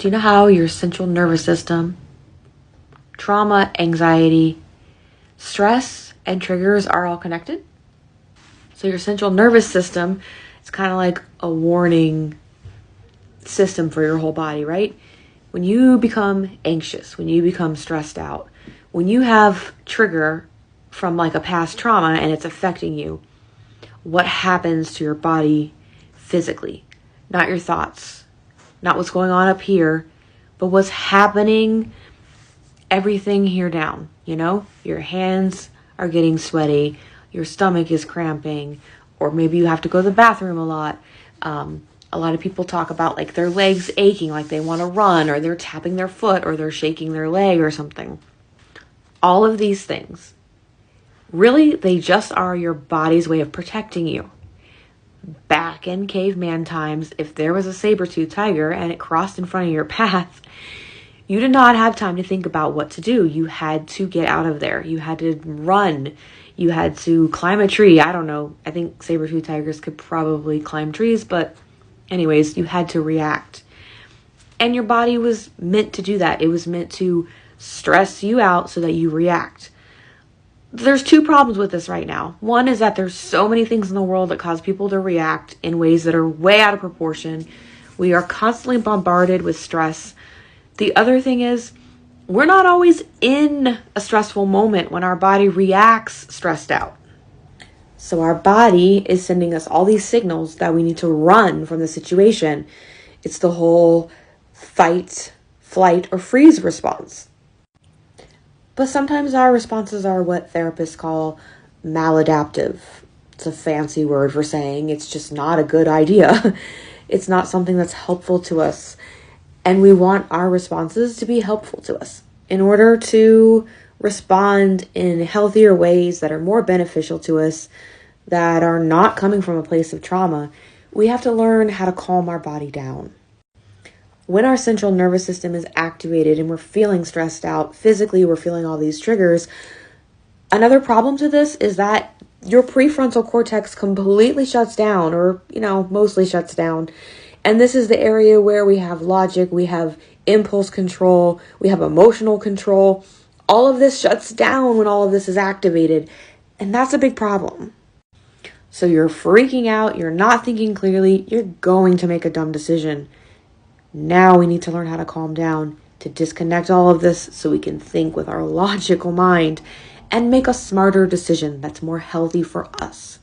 Do you know how your central nervous system, trauma, anxiety, stress, and triggers are all connected? So your central nervous system is kind of like a warning system for your whole body, right? When you become anxious, when you become stressed out, when you have trigger from like a past trauma and it's affecting you, what happens to your body physically? Not your thoughts, not what's going on up here, but what's happening, everything here down, Your hands are getting sweaty, your stomach is cramping, or maybe you have to go to the bathroom a lot. A lot of people talk about like their legs aching, like they want to run, or they're tapping their foot, or they're shaking their leg or something. All of these things, really, they just are your body's way of protecting you. Back in caveman times, if there was a saber-toothed tiger and it crossed in front of your path, you did not have time to think about what to do. You had to get out of there. You had to run. You had to climb a tree. I don't know. I think saber-toothed tigers could probably climb trees, but anyways, you had to react. And your body was meant to do that. It was meant to stress you out so that you react. There's two problems with this right now. One is that there's so many things in the world that cause people to react in ways that are way out of proportion. We are constantly bombarded with stress. The other thing is, we're not always in a stressful moment when our body reacts stressed out. So our body is sending us all these signals that we need to run from the situation. It's the whole fight, flight, or freeze response. But sometimes our responses are what therapists call maladaptive. It's a fancy word for saying it's just not a good idea. It's not something that's helpful to us. And we want our responses to be helpful to us in order to respond in healthier ways that are more beneficial to us, that are not coming from a place of trauma. We have to learn how to calm our body down. When our central nervous system is activated and we're feeling stressed out, physically we're feeling all these triggers, another problem to this is that your prefrontal cortex completely shuts down, or, mostly shuts down. And this is the area where we have logic, we have impulse control, we have emotional control. All of this shuts down when all of this is activated. And that's a big problem. So you're freaking out, you're not thinking clearly, you're going to make a dumb decision. Now we need to learn how to calm down, to disconnect all of this so we can think with our logical mind and make a smarter decision that's more healthy for us.